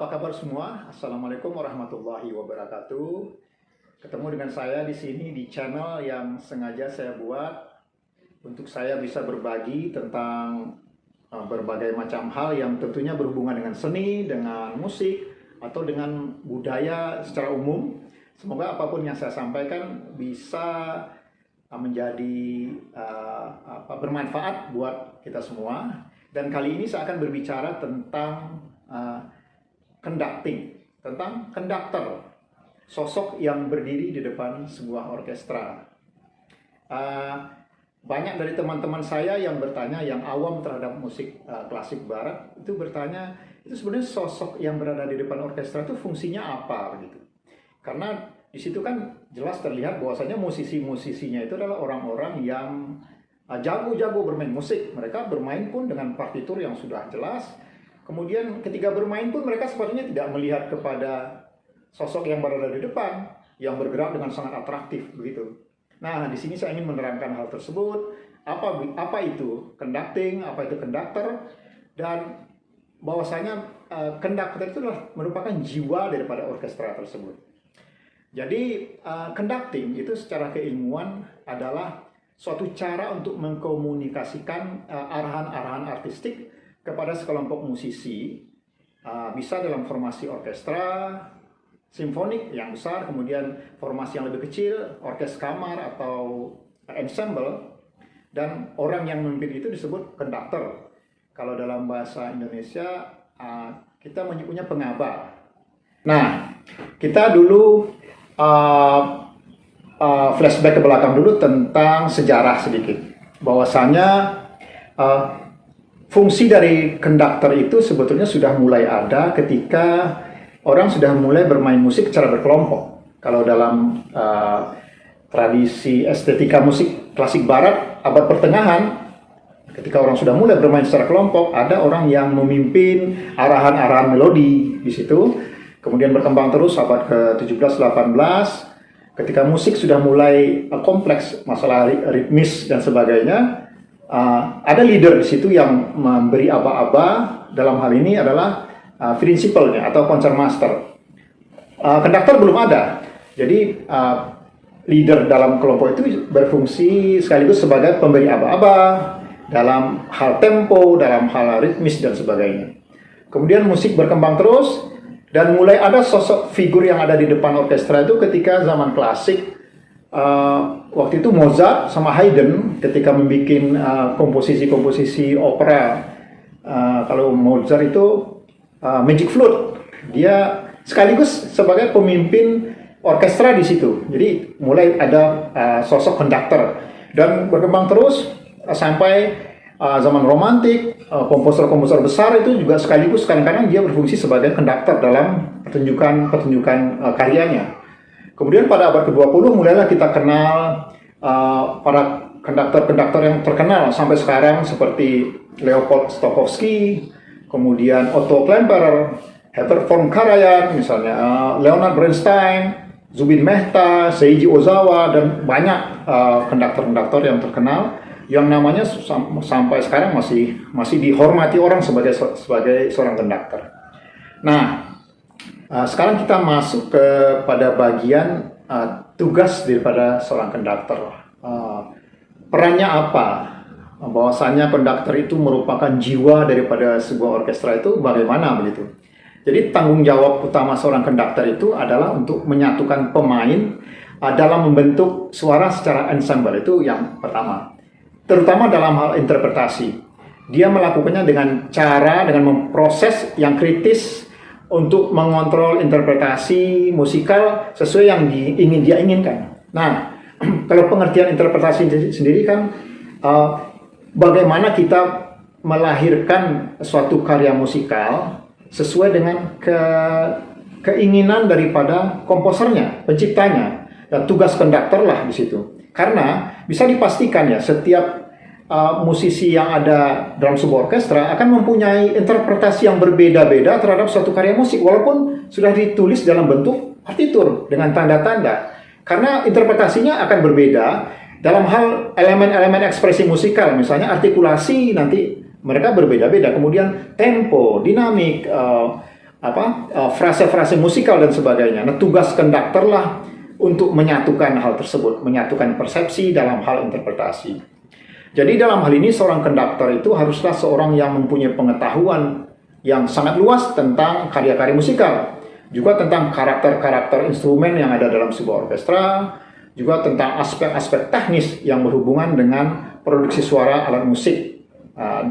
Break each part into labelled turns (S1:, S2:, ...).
S1: Apa kabar semua? Assalamualaikum warahmatullahi wabarakatuh. Ketemu dengan saya di sini di channel yang sengaja saya buat untuk saya bisa berbagi tentang berbagai macam hal yang tentunya berhubungan dengan seni, dengan musik, atau dengan budaya secara umum. Semoga apapun yang saya sampaikan bisa menjadi bermanfaat buat kita semua. Dan kali ini saya akan berbicara tentang conducting, tentang konduktor, sosok yang berdiri di depan sebuah orkestra. Banyak dari teman-teman saya yang bertanya, yang awam terhadap musik klasik barat, itu bertanya, itu sebenarnya sosok yang berada di depan orkestra itu fungsinya apa gitu. Karena di situ kan jelas terlihat bahwasanya musisi-musisinya itu adalah orang-orang yang jago-jago bermain musik. Mereka bermain pun dengan partitur yang sudah jelas. Kemudian ketika bermain pun mereka sepertinya tidak melihat kepada sosok yang berada di depan, yang bergerak dengan sangat atraktif begitu. Nah, di sini saya ingin menerangkan hal tersebut. Apa itu conducting, apa itu konduktor, dan bahwasanya konduktor itu adalah merupakan jiwa daripada orkestra tersebut. Jadi conducting itu secara keilmuan adalah suatu cara untuk mengkomunikasikan arahan-arahan artistik kepada sekelompok musisi, bisa dalam formasi orkestra simfonik yang besar, kemudian formasi yang lebih kecil, orkes kamar atau ensemble, dan orang yang memimpin itu disebut konduktor. Kalau dalam bahasa Indonesia kita menyebutnya pengabar. Nah, kita dulu flashback ke belakang dulu tentang sejarah sedikit, bahwasanya fungsi dari konduktor itu sebetulnya sudah mulai ada ketika orang sudah mulai bermain musik secara berkelompok. Kalau dalam tradisi estetika musik klasik barat abad pertengahan, ketika orang sudah mulai bermain secara kelompok, ada orang yang memimpin arahan-arahan melodi di situ. Kemudian berkembang terus abad ke-17-18, ketika musik sudah mulai kompleks, masalah ritmis dan sebagainya. Ada leader di situ yang memberi aba-aba, dalam hal ini adalah principalnya atau concertmaster. Konduktor belum ada, jadi leader dalam kelompok itu berfungsi sekaligus sebagai pemberi aba-aba dalam hal tempo, dalam hal ritmis dan sebagainya. Kemudian musik berkembang terus dan mulai ada sosok figur yang ada di depan orkestra itu ketika zaman klasik. Waktu itu Mozart sama Haydn ketika membuat komposisi-komposisi opera. Kalau Mozart itu Magic Flute, dia sekaligus sebagai pemimpin orkestra di situ. Jadi mulai ada sosok konduktor dan berkembang terus sampai zaman romantik. Komposer-komposer besar itu juga sekaligus kadang-kadang dia berfungsi sebagai konduktor dalam pertunjukan karyanya. Kemudian pada abad ke-20 mulailah kita kenal para konduktor-konduktor yang terkenal sampai sekarang seperti Leopold Stokowski, kemudian Otto Klemperer, Herbert von Karajan, misalnya Leonard Bernstein, Zubin Mehta, Seiji Ozawa, dan banyak konduktor-konduktor yang terkenal yang namanya sampai sekarang masih dihormati orang sebagai seorang konduktor. Nah, sekarang kita masuk kepada bagian tugas daripada seorang konduktor. Perannya apa? Bahwasanya konduktor itu merupakan jiwa daripada sebuah orkestra itu bagaimana begitu. Jadi tanggung jawab utama seorang konduktor itu adalah untuk menyatukan pemain dalam membentuk suara secara ensemble, itu yang pertama. Terutama dalam hal interpretasi. Dia melakukannya dengan memproses yang kritis untuk mengontrol interpretasi musikal sesuai yang dia inginkan. Nah, kalau pengertian interpretasi sendiri kan bagaimana kita melahirkan suatu karya musikal sesuai dengan keinginan daripada komposernya, penciptanya, dan tugas konduktor lah di situ. Karena bisa dipastikan ya setiap musisi yang ada dalam sebuah orkestra akan mempunyai interpretasi yang berbeda-beda terhadap suatu karya musik walaupun sudah ditulis dalam bentuk partitur dengan tanda-tanda, karena interpretasinya akan berbeda dalam hal elemen-elemen ekspresi musikal, misalnya artikulasi nanti mereka berbeda-beda, kemudian tempo, dinamik, frase-frase musikal dan sebagainya. Nah, tugas konduktor lah untuk menyatukan hal tersebut, menyatukan persepsi dalam hal interpretasi. Jadi dalam hal ini seorang konduktor itu haruslah seorang yang mempunyai pengetahuan yang sangat luas tentang karya-karya musikal, juga tentang karakter-karakter instrumen yang ada dalam sebuah orkestra, juga tentang aspek-aspek teknis yang berhubungan dengan produksi suara alat musik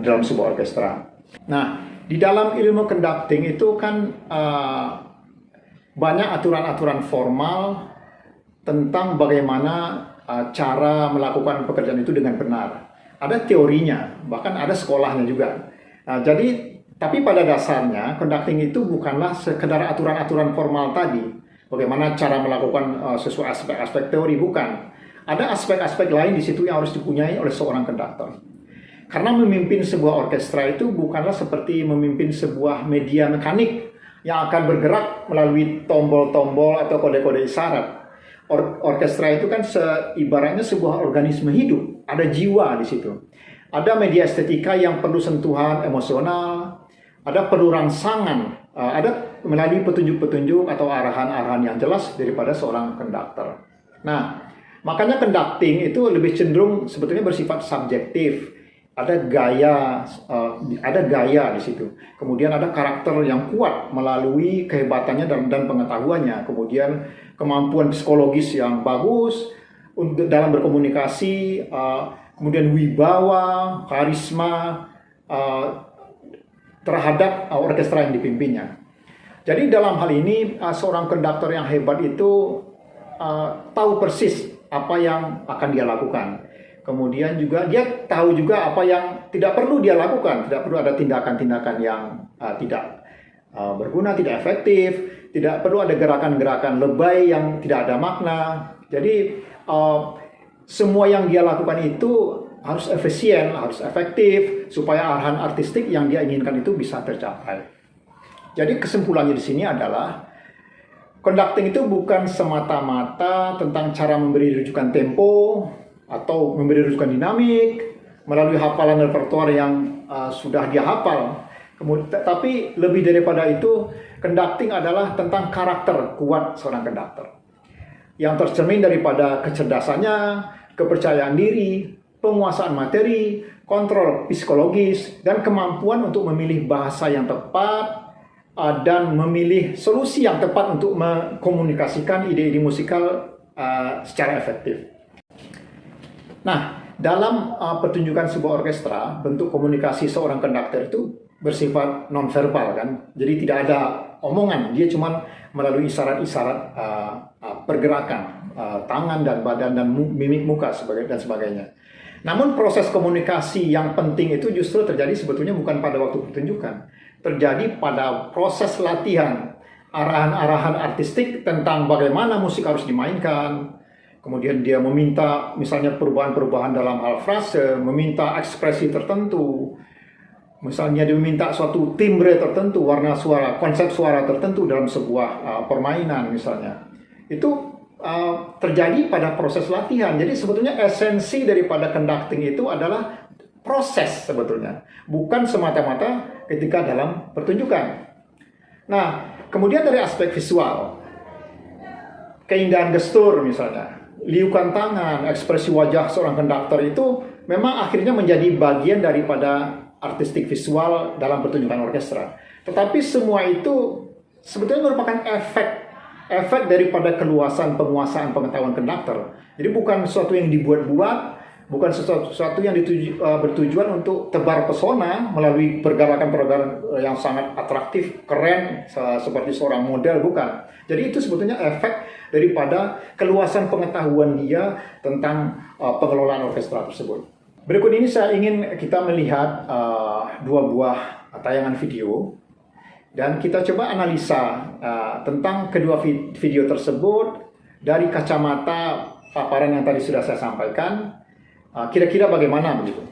S1: dalam sebuah orkestra. Nah, di dalam ilmu conducting itu kan banyak aturan-aturan formal tentang bagaimana cara melakukan pekerjaan itu dengan benar. Ada teorinya, bahkan ada sekolahnya juga. Tapi pada dasarnya conducting itu bukanlah sekedar aturan-aturan formal tadi. Bagaimana cara melakukan sesuai aspek-aspek teori, bukan. Ada aspek-aspek lain di situ yang harus dipunyai oleh seorang konduktor. Karena memimpin sebuah orkestra itu bukanlah seperti memimpin sebuah media mekanik yang akan bergerak melalui tombol-tombol atau kode-kode isyarat. Orkestra itu kan ibaratnya sebuah organisme hidup, ada jiwa di situ. Ada media estetika yang perlu sentuhan emosional, ada perlu rangsangan, ada melalui petunjuk-petunjuk atau arahan-arahan yang jelas daripada seorang konduktor. Nah, makanya conducting itu lebih cenderung sebetulnya bersifat subjektif. Ada gaya di situ. Kemudian ada karakter yang kuat melalui kehebatannya dan pengetahuannya. Kemudian kemampuan psikologis yang bagus dalam berkomunikasi. Kemudian wibawa, karisma terhadap orkestra yang dipimpinnya. Jadi dalam hal ini seorang konduktor yang hebat itu tahu persis apa yang akan dia lakukan. Kemudian juga dia tahu juga apa yang tidak perlu dia lakukan. Tidak perlu ada tindakan-tindakan yang tidak berguna, tidak efektif. Tidak perlu ada gerakan-gerakan lebay yang tidak ada makna. Jadi semua yang dia lakukan itu harus efisien, harus efektif, supaya arahan artistik yang dia inginkan itu bisa tercapai. Jadi kesimpulannya di sini adalah conducting itu bukan semata-mata tentang cara memberi rujukan tempo atau memberi rujukan dinamik melalui hafalan repertoire yang sudah dia hafal. Tapi lebih daripada itu, conducting adalah tentang karakter kuat seorang konduktor yang tercermin daripada kecerdasannya, kepercayaan diri, penguasaan materi, kontrol psikologis, dan kemampuan untuk memilih bahasa yang tepat dan memilih solusi yang tepat untuk mengkomunikasikan ide-ide musikal secara efektif. Nah, dalam pertunjukan sebuah orkestra, bentuk komunikasi seorang konduktor itu bersifat nonverbal kan. Jadi tidak ada omongan, dia cuma melalui isyarat-isyarat pergerakan tangan dan badan dan mimik muka dan sebagainya. Namun proses komunikasi yang penting itu justru terjadi sebetulnya bukan pada waktu pertunjukan. Terjadi pada proses latihan, arahan-arahan artistik tentang bagaimana musik harus dimainkan. Kemudian dia meminta misalnya perubahan-perubahan dalam hal frase, meminta ekspresi tertentu. Misalnya dia meminta suatu timbre tertentu, warna suara, konsep suara tertentu dalam sebuah permainan misalnya. Itu terjadi pada proses latihan. Jadi sebetulnya esensi daripada conducting itu adalah proses sebetulnya, bukan semata-mata ketika dalam pertunjukan. Nah, kemudian dari aspek visual, keindahan gestur misalnya, liukan tangan, ekspresi wajah seorang konduktor itu memang akhirnya menjadi bagian daripada artistik visual dalam pertunjukan orkestra. Tetapi semua itu sebetulnya merupakan efek daripada keluasan penguasaan pengetahuan konduktor. Jadi bukan sesuatu yang dibuat-buat, bukan sesuatu yang bertujuan untuk tebar pesona melalui pergerakan-pergerakan yang sangat atraktif, keren, seperti seorang model, bukan. Jadi itu sebetulnya efek daripada keluasan pengetahuan dia tentang pengelolaan orkestra tersebut. Berikut ini saya ingin kita melihat dua buah tayangan video dan kita coba analisa tentang kedua video tersebut dari kacamata paparan yang tadi sudah saya sampaikan. Kira-kira bagaimana begitu?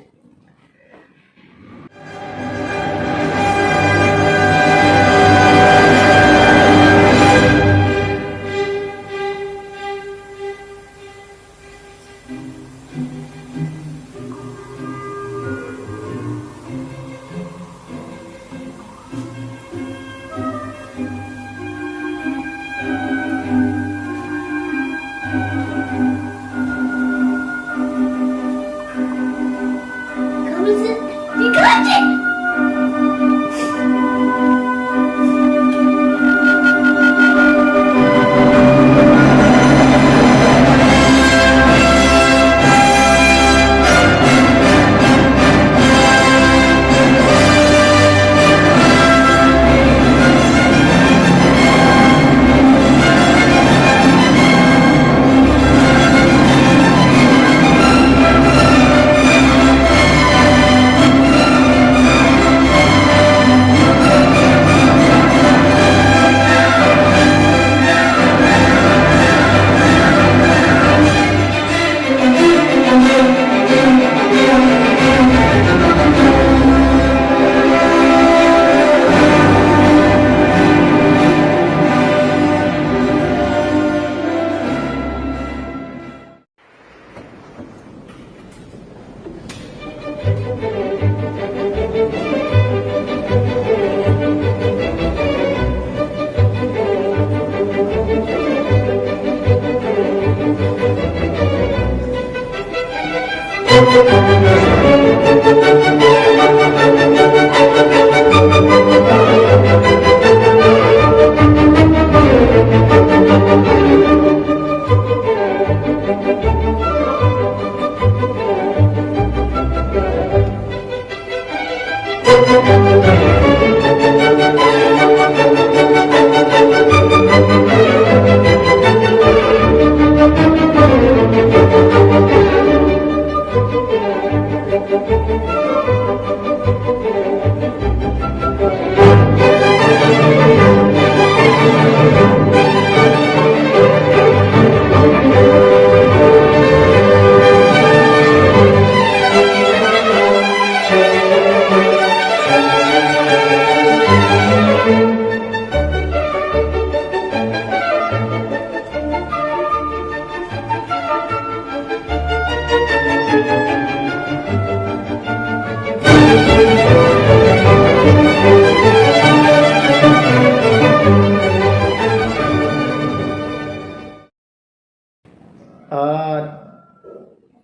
S1: Uh,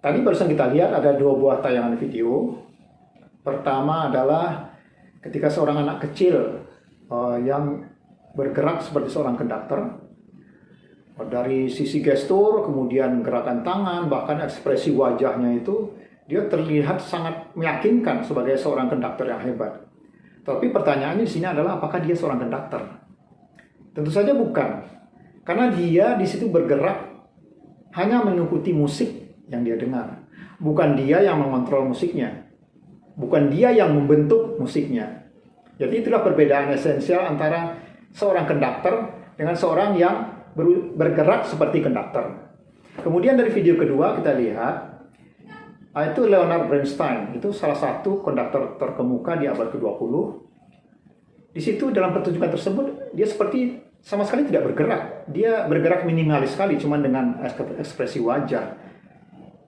S1: Tadi barusan kita lihat ada dua buah tayangan video. Pertama adalah ketika seorang anak kecil yang bergerak seperti seorang konduktor. Dari sisi gestur, kemudian gerakan tangan, bahkan ekspresi wajahnya itu, dia terlihat sangat meyakinkan sebagai seorang konduktor yang hebat. Tapi pertanyaannya di sini adalah apakah dia seorang konduktor? Tentu saja bukan. Karena dia di situ bergerak hanya mengikuti musik yang dia dengar. Bukan dia yang mengontrol musiknya. Bukan dia yang membentuk musiknya. Jadi itulah perbedaan esensial antara seorang konduktor dengan seorang yang bergerak seperti konduktor. Kemudian dari video kedua kita lihat, itu Leonard Bernstein. Itu salah satu konduktor terkemuka di abad ke-20. Di situ dalam pertunjukan tersebut, dia seperti sama sekali tidak bergerak. Dia bergerak minimalis sekali, cuma dengan ekspresi wajah.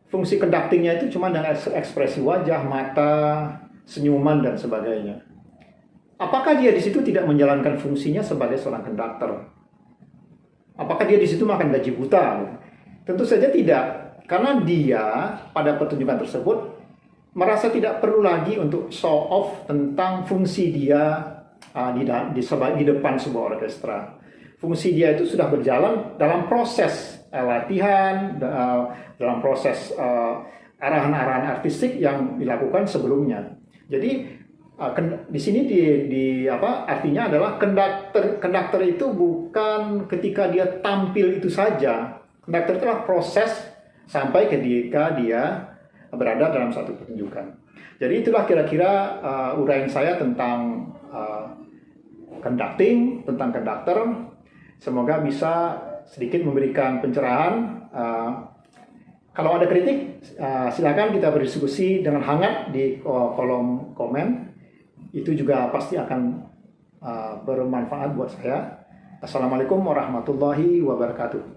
S1: Fungsi conductingnya itu cuma dengan ekspresi wajah, mata, senyuman, dan sebagainya. Apakah dia di situ tidak menjalankan fungsinya sebagai seorang konduktor? Apakah dia di situ makan gaji buta? Tentu saja tidak. Karena dia pada pertunjukan tersebut merasa tidak perlu lagi untuk show off tentang fungsi dia di depan sebuah orkestra. Fungsi dia itu sudah berjalan dalam proses latihan, dalam proses arahan-arahan artistik yang dilakukan sebelumnya. Jadi di sini artinya adalah konduktor itu bukan ketika dia tampil itu saja. Konduktor itu adalah proses sampai ketika dia berada dalam satu pertunjukan. Jadi itulah kira-kira uraian saya tentang conducting, tentang konduktor. Semoga bisa sedikit memberikan pencerahan. Kalau ada kritik, silakan kita berdiskusi dengan hangat di kolom komen. Itu juga pasti akan bermanfaat buat saya. Assalamualaikum warahmatullahi wabarakatuh.